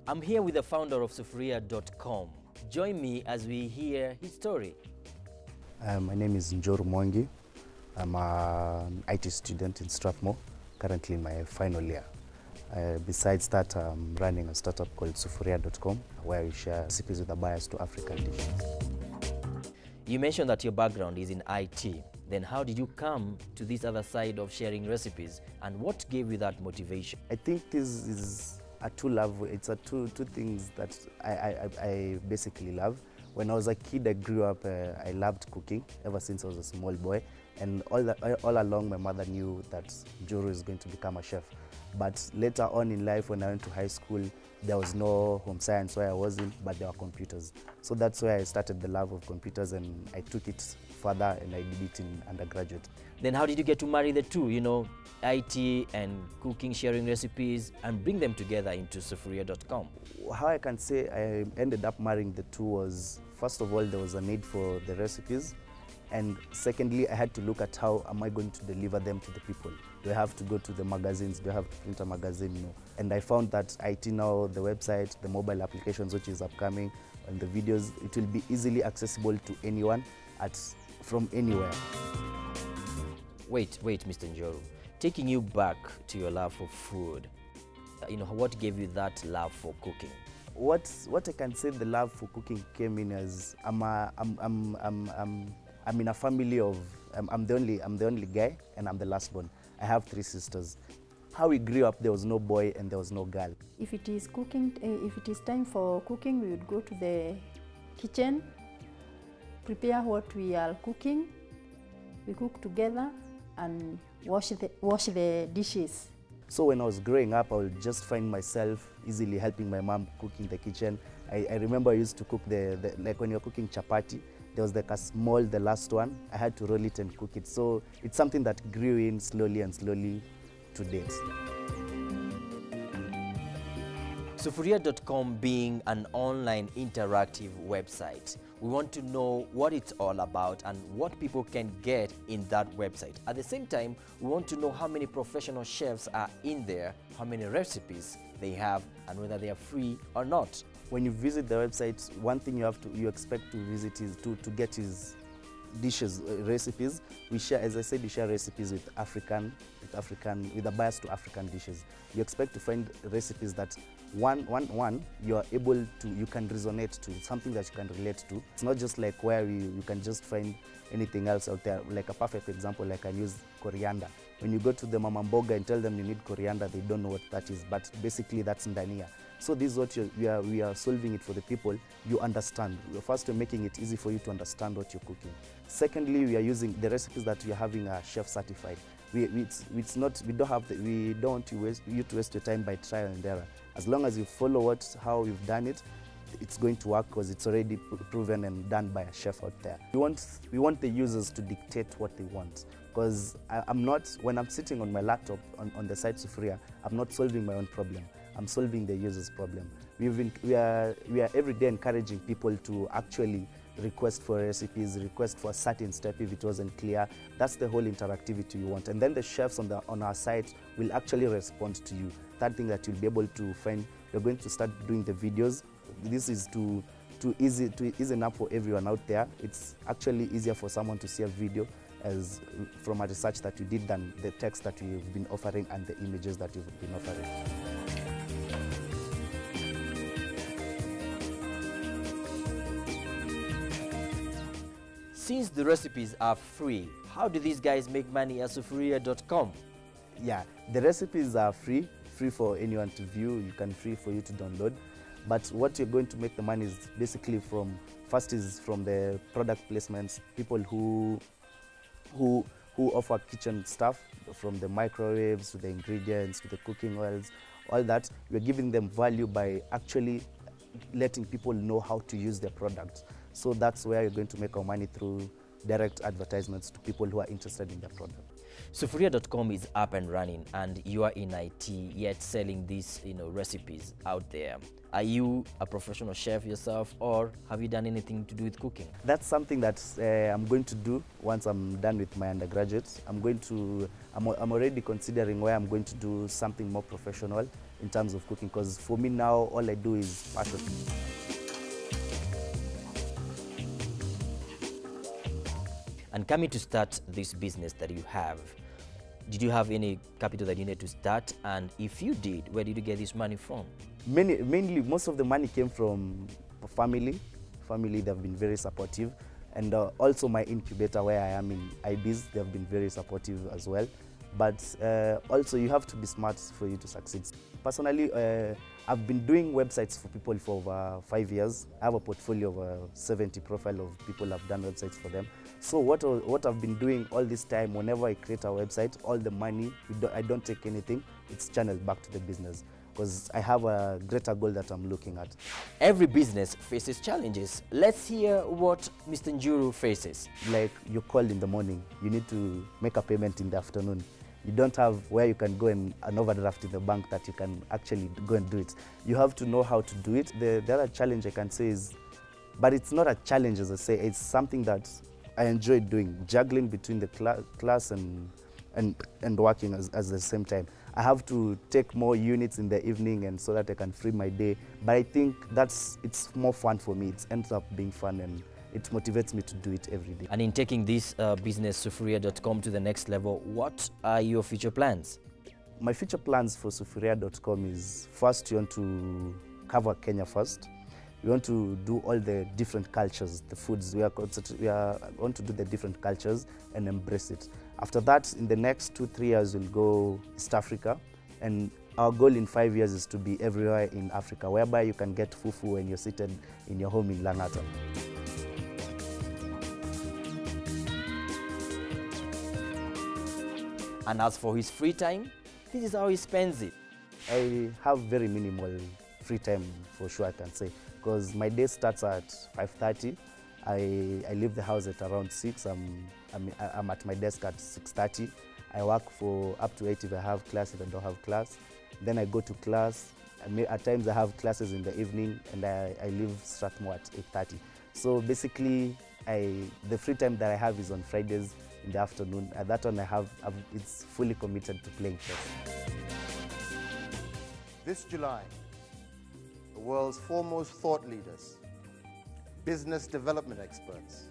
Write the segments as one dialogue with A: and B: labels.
A: I'm here with the founder of Sufuria.com. Join me as we hear his story.
B: My name is Juru. I'm an IT student in Strathmore, currently in my final year. Besides that, I'm running a startup called Sufuria.com, where we share recipes with a bias to African dishes.
A: You mentioned that your background is in IT. Then how did you come to this other side of sharing recipes, and what gave you that motivation?
B: I think this is a two things that I basically love. When I was a kid, I grew up, I loved cooking ever since I was a small boy. And all along, my mother knew that Juru is going to become a chef. But later on in life, when I went to high school, there was no home science where I wasn't, but there were computers. So that's where I started the love of computers, and I took it further and I did it in undergraduate.
A: Then how did you get to marry the two, IT and cooking, sharing recipes, and bring them together into Sufuria.com?
B: How I can say I ended up marrying the two was, first of all, there was a need for the recipes. And secondly, I had to look at how am I going to deliver them to the people. Do I have to go to the magazines? Do I have to print a magazine? No. And I found that IT now, the website, the mobile applications which is upcoming, and the videos, it will be easily accessible to anyone from anywhere.
A: Wait, Mr. Juru. Taking you back to your love for food, what gave you that love for cooking?
B: What I can say the love for cooking came in as I'm in a family of, I'm the only guy, and I'm the last born. I have 3 sisters. How we grew up, there was no boy and there was no girl.
C: If it is cooking, if it is time for cooking, we would go to the kitchen, prepare what we are cooking. We cook together and wash the dishes.
B: So when I was growing up, I would just find myself easily helping my mom cook in the kitchen. I remember I used to cook like when you're cooking chapati, there was like a small, the last one. I had to roll it and cook it. So it's something that grew in slowly and slowly to date.
A: Sufuria.com being an online interactive website, we want to know what it's all about and what people can get in that website. At the same time, we want to know how many professional chefs are in there, how many recipes they have, and whether they are free or not.
B: When you visit the website, one thing you expect to visit is to get his dishes, recipes. We share, as I said, we share recipes with a bias to African dishes. You expect to find recipes that you are able to, you can resonate to, something that you can relate to. It's not just like where you can just find anything else out there. Like a perfect example, like I use coriander. When you go to the mama mboga and tell them you need coriander, they don't know what that is, but basically that's ndania. So this is what we are solving it for the people. You understand. First, we're making it easy for you to understand what you're cooking. Secondly, we are using the recipes that we are having are chef certified. We don't want you to waste your time by trial and error. As long as you follow how we've done it, it's going to work because it's already proven and done by a chef out there. We want the users to dictate what they want, because when I'm sitting on my laptop on the site Sufuria, I'm not solving my own problem. I'm solving the user's problem. We are every day encouraging people to actually request for recipes, request for a certain step if it wasn't clear. That's the whole interactivity you want. And then the chefs on our site will actually respond to you. That thing that you'll be able to find, we're going to start doing the videos. This is to easy up for everyone out there. It's actually easier for someone to see a video from a research that you did than the text that you've been offering and the images that you've been offering.
A: Since the recipes are free, how do these guys make money at Sufuria.com?
B: Yeah, the recipes are free for anyone to view, free for you to download. But what you're going to make the money is basically from the product placements, people who offer kitchen stuff, from the microwaves to the ingredients to the cooking oils, all that. We're giving them value by actually letting people know how to use their products. So that's where you're going to make our money, through direct advertisements to people who are interested in their product.
A: Sufuria.com is up and running, and you are in IT, yet selling these recipes out there. Are you a professional chef yourself, or have you done anything to do with cooking?
B: That's something that I'm going to do once I'm done with my undergraduate. I'm already considering where I'm going to do something more professional in terms of cooking, because for me now, all I do is passion.
A: And coming to start this business that you have, did you have any capital that you needed to start? And if you did, where did you get this money from?
B: Mainly, most of the money came from family. Family, they've been very supportive. And also my incubator where I am in IBs, they've been very supportive as well. But also you have to be smart for you to succeed. Personally, I've been doing websites for people for over 5 years. I have a portfolio of 70 profile of people I've done websites for them. So what I've been doing all this time, whenever I create a website, all the money, I don't take anything, it's channeled back to the business, because I have a greater goal that I'm looking at.
A: Every business faces challenges. Let's hear what Mr. Juru faces.
B: Like, you're called in the morning, you need to make a payment in the afternoon. You don't have where you can go and an overdraft in the bank that you can actually go and do it. You have to know how to do it. The other challenge I can say is, but it's not a challenge as I say, it's something that I enjoy doing, juggling between the class and working at the same time. I have to take more units in the evening and so that I can free my day. But I think it's more fun for me. It ends up being fun and it motivates me to do it every day.
A: And in taking this business, Sufuria.com, to the next level, what are your future plans?
B: My future plans for Sufuria.com is, first, you want to cover Kenya first. We want to do all the different cultures, the foods. We are going to do the different cultures and embrace it. After that, in the next 2-3 years, we'll go East Africa. And our goal in 5 years is to be everywhere in Africa, whereby you can get fufu when you're seated in your home in Langata.
A: And as for his free time, this is how he spends it.
B: I have very minimal free time, for sure, I can say, because my day starts at 5:30. I leave the house at around 6. I'm at my desk at 6:30. I work for up to 8 if I have class, if I don't have class. Then I go to class. At times I have classes in the evening, and I leave Strathmore at 8:30. So basically, the free time that I have is on Fridays in the afternoon. At that one, it's fully committed to playing chess.
D: This July, the world's foremost thought leaders, business development experts,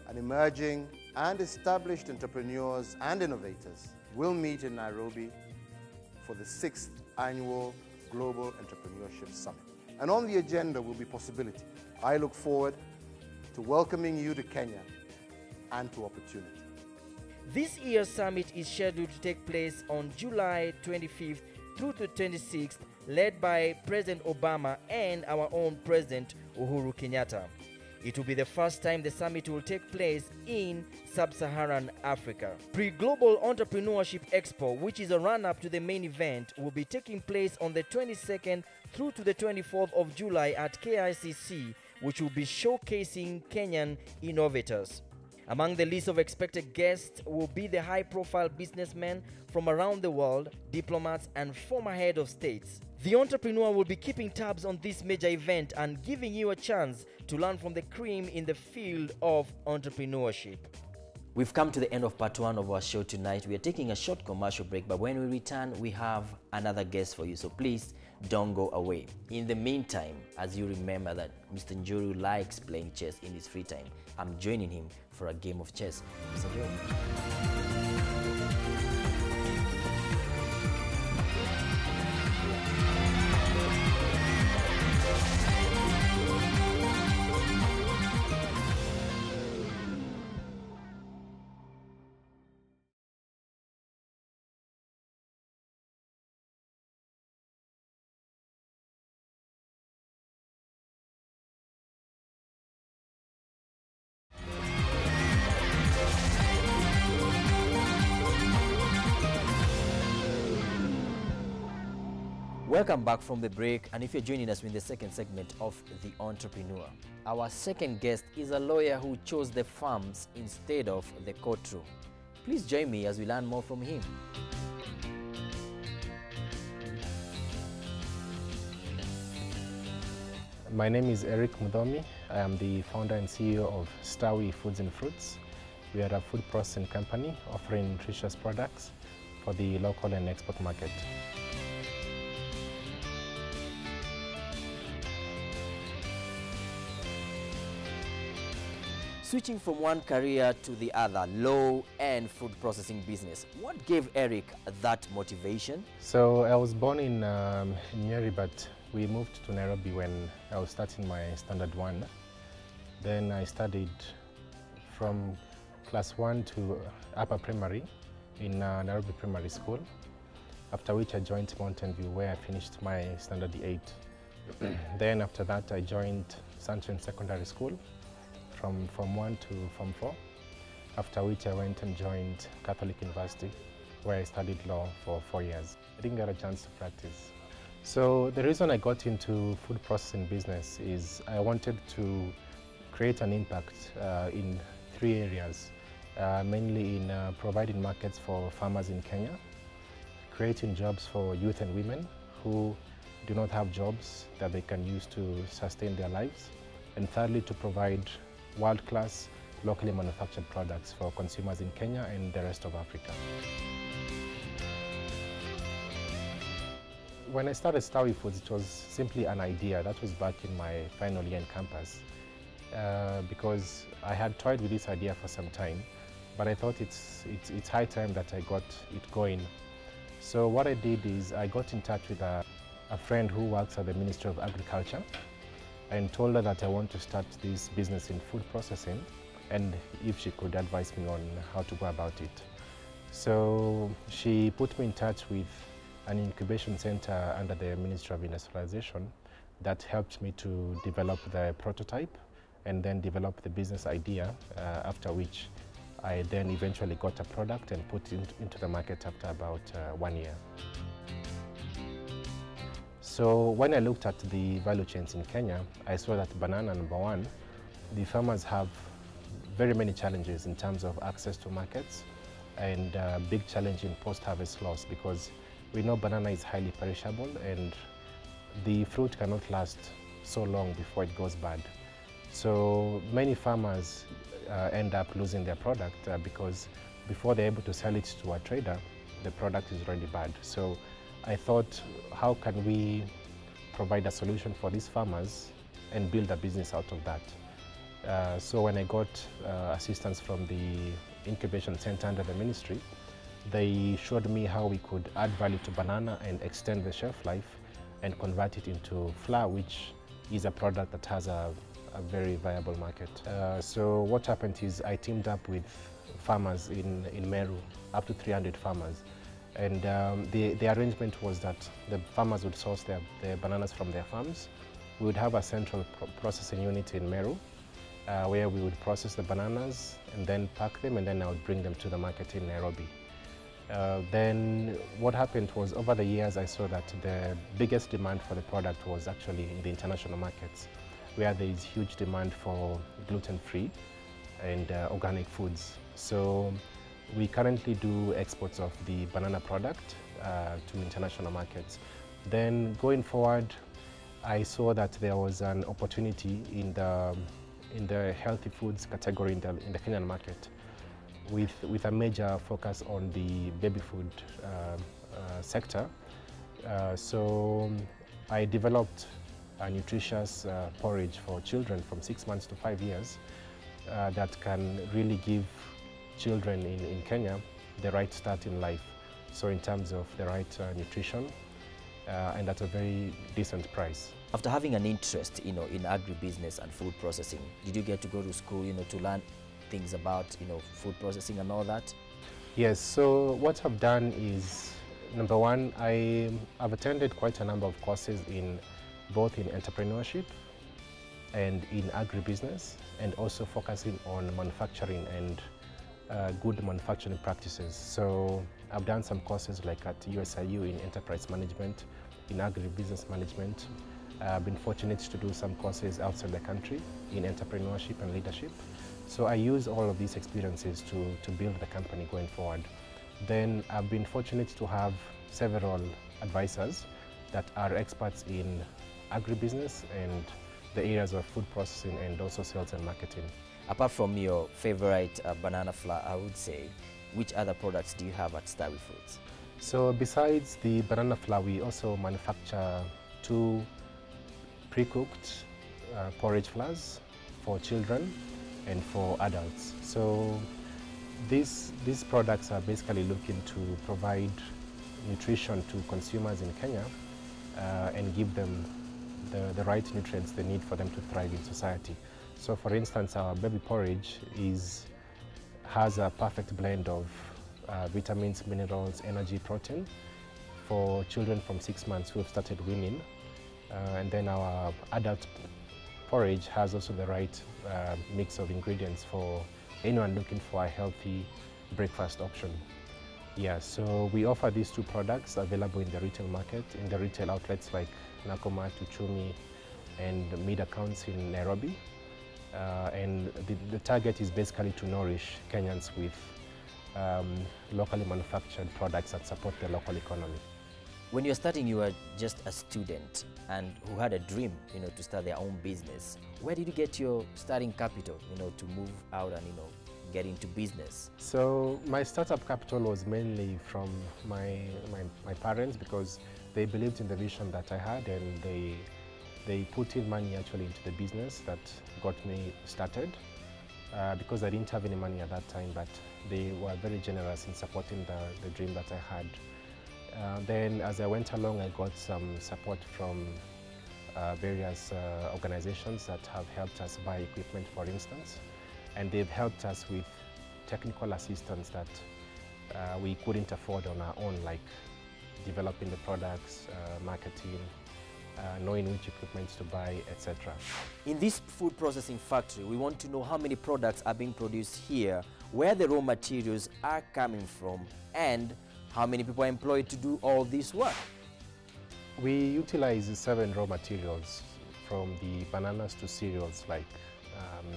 D: and emerging and established entrepreneurs and innovators will meet in Nairobi for the 6th Annual Global Entrepreneurship Summit. And on the agenda will be possibility. I look forward to welcoming you to Kenya and to opportunity.
A: This year's summit is scheduled to take place on July 25th through to 26th, led by President Obama and our own President Uhuru Kenyatta. It will be the first time the summit will take place in sub-Saharan Africa. Pre-Global Entrepreneurship Expo, which is a run-up to the main event, will be taking place on the 22nd through to the 24th of July at KICC, which will be showcasing Kenyan innovators. Among the list of expected guests will be the high-profile businessmen from around the world, diplomats, and former head of states. The entrepreneur will be keeping tabs on this major event and giving you a chance to learn from the cream in the field of entrepreneurship. We've come to the end of part 1 of our show tonight. We are taking a short commercial break, but when we return, we have another guest for you. So please don't go away. In the meantime, as you remember that Mr. Juru likes playing chess in his free time, I'm joining him for a game of chess. Mr. Juru. Welcome back from the break, and if you're joining us in the second segment of The Entrepreneur, our second guest is a lawyer who chose the farms instead of the courtroom. Please join me as we learn more from him.
E: My name is Eric Mudomi. I am the founder and CEO of Stawi Foods and Fruits. We are a food processing company offering nutritious products for the local and export market.
A: Switching from one career to the other, low-end food processing business, what gave Eric that motivation?
E: So I was born in Nyeri, but we moved to Nairobi when I was starting my standard 1. Then I studied from class 1 to upper primary in Nairobi Primary School, after which I joined Mountain View where I finished my standard 8. Then after that I joined Sunshine Secondary School from Form 1 to Form 4, after which I went and joined Catholic University where I studied law for 4 years. I didn't get a chance to practice. So the reason I got into food processing business is I wanted to create an impact in 3 areas, mainly in providing markets for farmers in Kenya, creating jobs for youth and women who do not have jobs that they can use to sustain their lives, and thirdly, to provide world-class, locally manufactured products for consumers in Kenya and the rest of Africa. When I started Stawi Foods, it was simply an idea. That was back in my final year in campus, because I had toyed with this idea for some time, but I thought it's high time that I got it going. So what I did is I got in touch with a friend who works at the Ministry of Agriculture and told her that I want to start this business in food processing and if she could advise me on how to go about it. So she put me in touch with an incubation center under the Ministry of Industrialization that helped me to develop the prototype and then develop the business idea, after which I then eventually got a product and put it into the market after about 1 year. So when I looked at the value chains in Kenya, I saw that banana, number one, the farmers have very many challenges in terms of access to markets and a big challenge in post-harvest loss, because we know banana is highly perishable and the fruit cannot last so long before it goes bad. So many farmers end up losing their product because before they're able to sell it to a trader, the product is already bad. So I thought, how can we provide a solution for these farmers and build a business out of that? So when I got assistance from the incubation center under the ministry, they showed me how we could add value to banana and extend the shelf life and convert it into flour, which is a product that has a very viable market. So what happened is I teamed up with farmers in Meru, up to 300 farmers. And the arrangement was that the farmers would source their bananas from their farms. We would have a central processing unit in Meru where we would process the bananas and then pack them, and then I would bring them to the market in Nairobi. Then what happened was, over the years I saw that the biggest demand for the product was actually in the international markets, where there is huge demand for gluten-free and organic foods. So we currently do exports of the banana product to international markets. Then going forward, I saw that there was an opportunity in the healthy foods category in the Kenyan market, with a major focus on the baby food sector. So I developed a nutritious porridge for children from 6 months to 5 years that can really give children in Kenya the right start in life. So in terms of the right nutrition and at a very decent price.
A: After having an interest, in agribusiness and food processing, did you get to go to school, to learn things about, food processing and all that?
E: Yes. So what I've done is, number one, I've attended quite a number of courses both in entrepreneurship and in agribusiness, and also focusing on manufacturing and good manufacturing practices. So I've done some courses like at USIU in enterprise management, in agribusiness management. I've been fortunate to do some courses outside the country in entrepreneurship and leadership. So I use all of these experiences to build the company going forward. Then I've been fortunate to have several advisors that are experts in agribusiness and the areas of food processing and also sales and marketing.
A: Apart from your favorite banana flour, I would say, which other products do you have at Stawi Foods?
E: So besides the banana flour, we also manufacture 2 pre-cooked porridge flours for children and for adults. So these products are basically looking to provide nutrition to consumers in Kenya and give them the right nutrients they need for them to thrive in society. So for instance, our baby porridge has a perfect blend of vitamins, minerals, energy, protein for children from 6 months who have started weaning. And then our adult porridge has also the right mix of ingredients for anyone looking for a healthy breakfast option. Yeah, so we offer these 2 products available in the retail market, in the retail outlets like Nakoma, Tuchumi, and mid accounts in Nairobi. And the target is basically to nourish Kenyans with locally manufactured products that support the local economy.
A: When you were starting, you were just a student and who had a dream, to start their own business. Where did you get your starting capital, to move out and, get into business?
E: So my startup capital was mainly from my parents, because they believed in the vision that I had, and they put in money actually into the business that got me started, because I didn't have any money at that time, but they were very generous in supporting the dream that I had. Then as I went along, I got some support from various organizations that have helped us buy equipment, for instance, and they've helped us with technical assistance that we couldn't afford on our own, like developing the products, marketing, knowing which equipment to buy, etc.
A: In this food processing factory, we want to know how many products are being produced here, where the raw materials are coming from, and how many people are employed to do all this work.
E: We utilize 7 raw materials, from the bananas to cereals like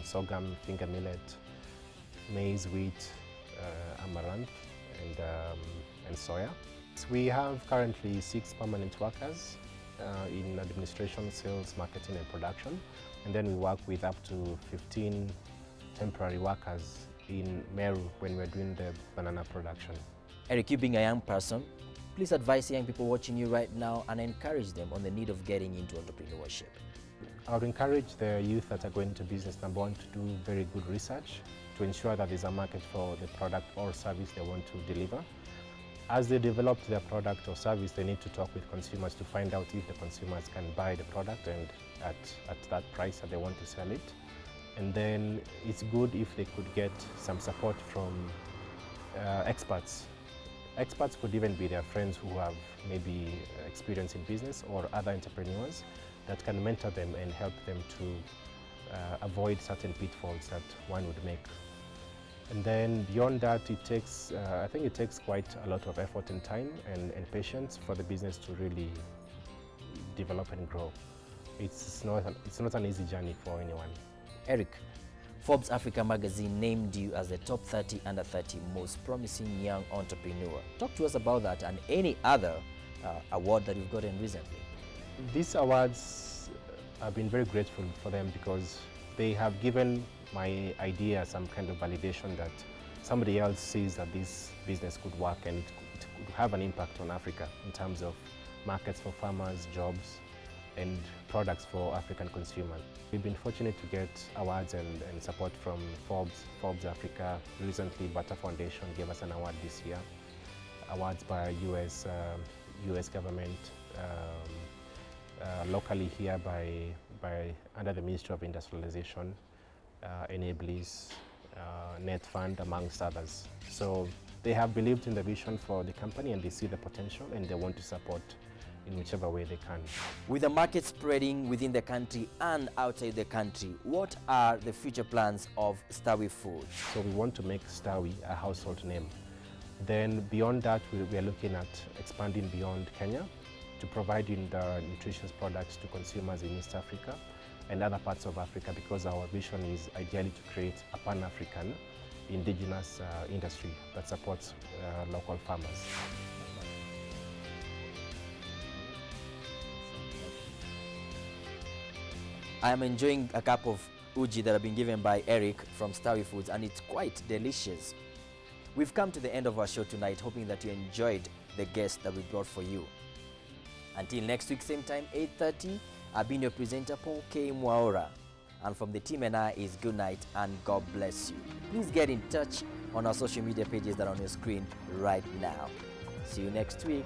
E: sorghum, finger millet, maize, wheat, amaranth, and soya. So we have currently 6 permanent workers in administration, sales, marketing, and production. And then we work with up to 15 temporary workers in Meru when we're doing the banana production.
A: Eric, you being a young person, please advise young people watching you right now and encourage them on the need of getting into entrepreneurship.
E: I would encourage the youth that are going into business, number 1, to do very good research to ensure that there's a market for the product or service they want to deliver. As they develop their product or service, they need to talk with consumers to find out if the consumers can buy the product and at that price that they want to sell it. And then it's good if they could get some support from experts. Experts could even be their friends who have maybe experience in business, or other entrepreneurs that can mentor them and help them to avoid certain pitfalls that one would make. And then beyond that, it takes, I think it takes quite a lot of effort and time and patience for the business to really develop and grow. It's not an easy journey for anyone.
A: Eric, Forbes Africa magazine named you as the top 30 under 30 most promising young entrepreneur. Talk to us about that and any other award that you've gotten recently.
E: These awards, I've been very grateful for them, because they have given my idea some kind of validation that somebody else sees that this business could work and it could have an impact on Africa in terms of markets for farmers, jobs, and products for African consumers. We've been fortunate to get awards and support from Forbes Africa. Recently, Butter Foundation gave us an award this year. Awards by US government, locally here by under the Ministry of Industrialization, Enablis, Net Fund, amongst others. So they have believed in the vision for the company, and they see the potential, and they want to support in whichever way they can.
A: With the market spreading within the country and outside the country, what are the future plans of Stawi Foods?
E: So we want to make Stawi a household name. Then beyond that, we are looking at expanding beyond Kenya to providing the nutritious products to consumers in East Africa, and other parts of Africa, because our vision is ideally to create a Pan-African indigenous industry that supports local farmers.
A: I am enjoying a cup of uji that I've been given by Eric from Stawi Foods, and it's quite delicious. We've come to the end of our show tonight, hoping that you enjoyed the guest that we brought for you. Until next week, same time, 8:30, I've been your presenter, Paul K. Mwaora. And from the team and I is good night and God bless you. Please get in touch on our social media pages that are on your screen right now. See you next week.